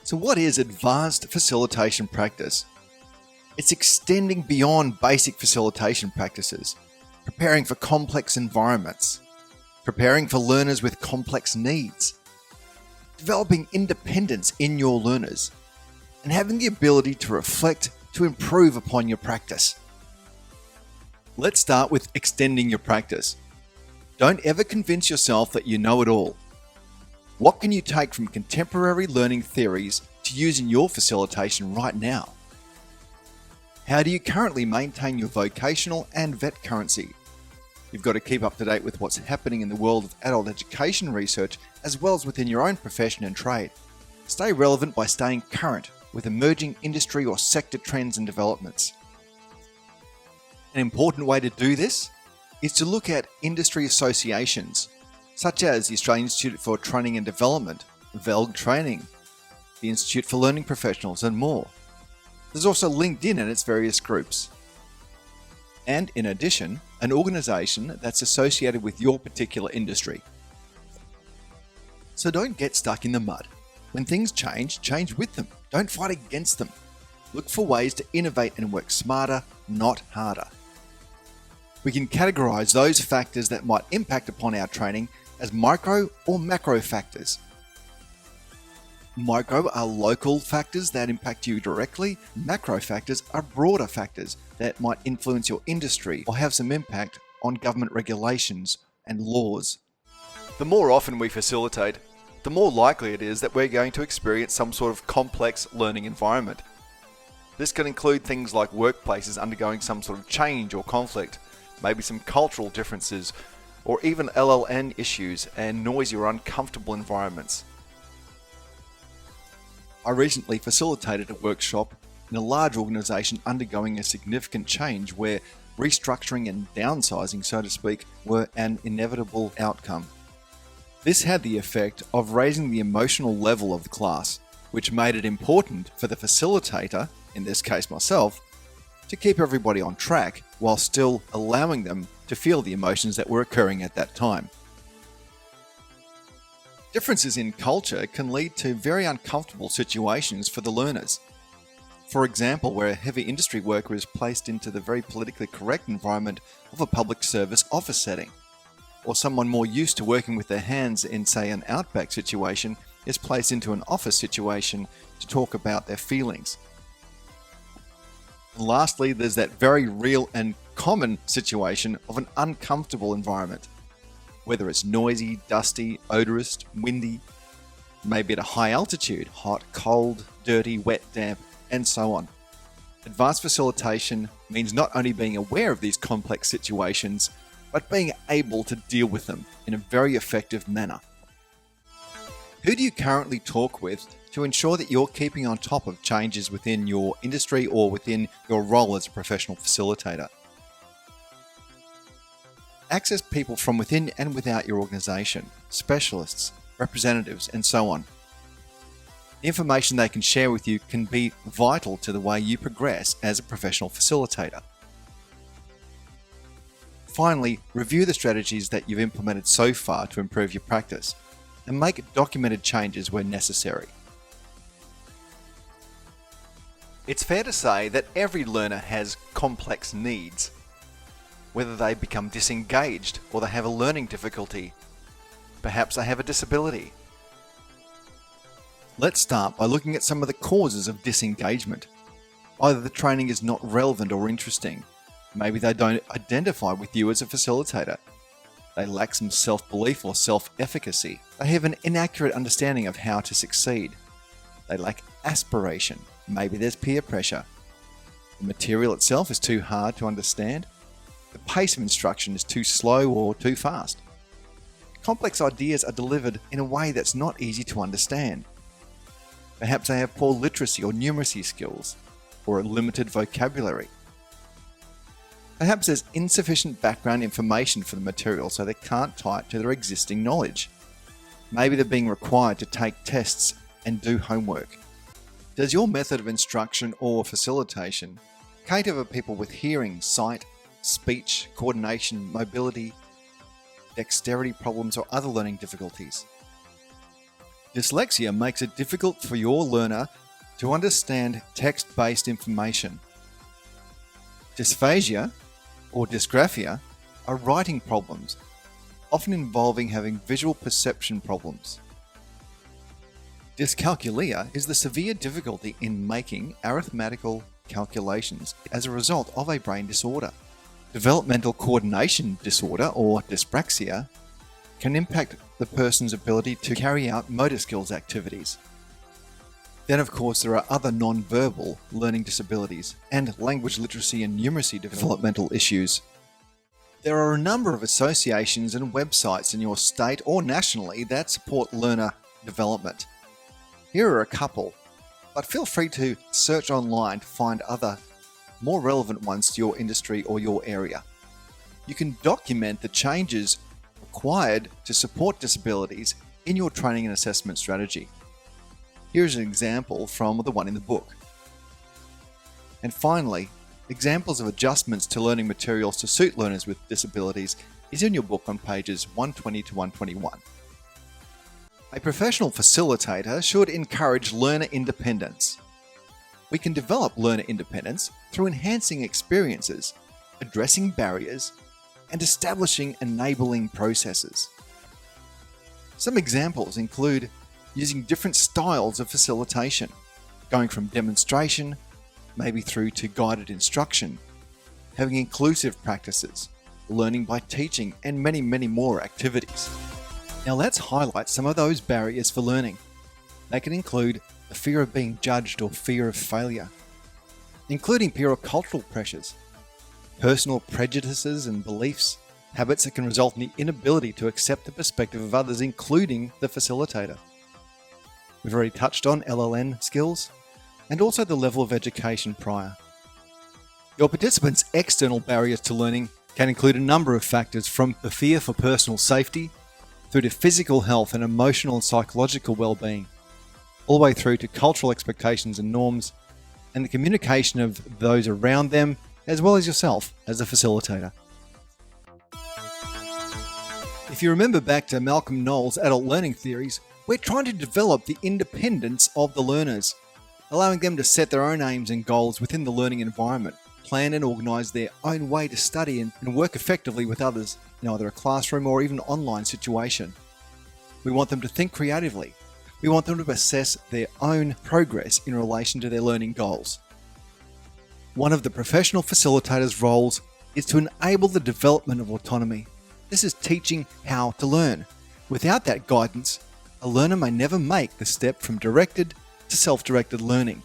So what is advanced facilitation practice? It's extending beyond basic facilitation practices, preparing for complex environments, preparing for learners with complex needs, developing independence in your learners, and having the ability to reflect to improve upon your practice. Let's start with extending your practice. Don't ever convince yourself that you know it all. What can you take from contemporary learning theories to use in your facilitation right now? How do you currently maintain your vocational and vet currency? You've got to keep up to date with what's happening in the world of adult education research as well as within your own profession and trade. Stay relevant by staying current with emerging industry or sector trends and developments. An important way to do this is to look at industry associations, such as the Australian Institute for Training and Development, VELG Training, the Institute for Learning Professionals, and more. There's also LinkedIn and its various groups. And in addition, an organisation that's associated with your particular industry. So don't get stuck in the mud. When things change, change with them. Don't fight against them. Look for ways to innovate and work smarter, not harder. We can categorise those factors that might impact upon our training as micro or macro factors. Micro are local factors that impact you directly. Macro factors are broader factors that might influence your industry or have some impact on government regulations and laws. The more often we facilitate, the more likely it is that we're going to experience some sort of complex learning environment. This can include things like workplaces undergoing some sort of change or conflict, maybe some cultural differences, or even LLN issues and noisy or uncomfortable environments. I recently facilitated a workshop in a large organisation undergoing a significant change where restructuring and downsizing, so to speak, were an inevitable outcome. This had the effect of raising the emotional level of the class, which made it important for the facilitator, in this case myself, to keep everybody on track while still allowing them to feel the emotions that were occurring at that time. Differences in culture can lead to very uncomfortable situations for the learners. For example, where a heavy industry worker is placed into the very politically correct environment of a public service office setting, or someone more used to working with their hands in, say, an outback situation is placed into an office situation to talk about their feelings. And lastly, there's that very real and common situation of an uncomfortable environment, whether it's noisy, dusty, odorous, windy, maybe at a high altitude, hot, cold, dirty, wet, damp, and so on. Advanced facilitation means not only being aware of these complex situations, but being able to deal with them in a very effective manner. Who do you currently talk with to ensure that you're keeping on top of changes within your industry or within your role as a professional facilitator? Access people from within and without your organisation, specialists, representatives, and so on. The information they can share with you can be vital to the way you progress as a professional facilitator. Finally, review the strategies that you've implemented so far to improve your practice and make documented changes where necessary. It's fair to say that every learner has complex needs. Whether they become disengaged or they have a learning difficulty, perhaps they have a disability. Let's start by looking at some of the causes of disengagement. Either the training is not relevant or interesting. Maybe they don't identify with you as a facilitator. They lack some self-belief or self-efficacy. They have an inaccurate understanding of how to succeed. They lack aspiration. Maybe there's peer pressure. The material itself is too hard to understand. The pace of instruction is too slow or too fast. Complex ideas are delivered in a way that's not easy to understand. Perhaps they have poor literacy or numeracy skills, or a limited vocabulary. Perhaps there's insufficient background information for the material, so they can't tie it to their existing knowledge. Maybe they're being required to take tests and do homework. Does your method of instruction or facilitation cater for people with hearing, sight, speech, coordination, mobility, dexterity problems, or other learning difficulties? Dyslexia makes it difficult for your learner to understand text-based information. Dysphagia or dysgraphia are writing problems, often involving having visual perception problems. Dyscalculia is the severe difficulty in making arithmetical calculations as a result of a brain disorder. Developmental coordination disorder, or dyspraxia, can impact the person's ability to carry out motor skills activities. Then, of course, there are other non-verbal learning disabilities and language literacy and numeracy developmental issues. There are a number of associations and websites in your state or nationally that support learner development. Here are a couple, but feel free to search online to find other, more relevant ones to your industry or your area. You can document the changes required to support disabilities in your training and assessment strategy. Here's an example from the one in the book. And finally, examples of adjustments to learning materials to suit learners with disabilities is in your book on pages 120 to 121. A professional facilitator should encourage learner independence. We can develop learner independence through enhancing experiences, addressing barriers, and establishing enabling processes. Some examples include using different styles of facilitation, going from demonstration, maybe through to guided instruction, having inclusive practices, learning by teaching, and many, many more activities. Now let's highlight some of those barriers for learning. They can include the fear of being judged or fear of failure, including peer or cultural pressures, personal prejudices and beliefs, habits that can result in the inability to accept the perspective of others, including the facilitator. We've already touched on LLN skills, and also the level of education prior. Your participants' external barriers to learning can include a number of factors, from the fear for personal safety, through to physical health and emotional and psychological well-being, all the way through to cultural expectations and norms, and the communication of those around them, as well as yourself as a facilitator. If you remember back to Malcolm Knowles' adult learning theories, we're trying to develop the independence of the learners, allowing them to set their own aims and goals within the learning environment, plan and organise their own way to study and work effectively with others in either a classroom or even online situation. We want them to think creatively. We want them to assess their own progress in relation to their learning goals. One of the professional facilitators' roles is to enable the development of autonomy. This is teaching how to learn. Without that guidance, a learner may never make the step from directed to self-directed learning.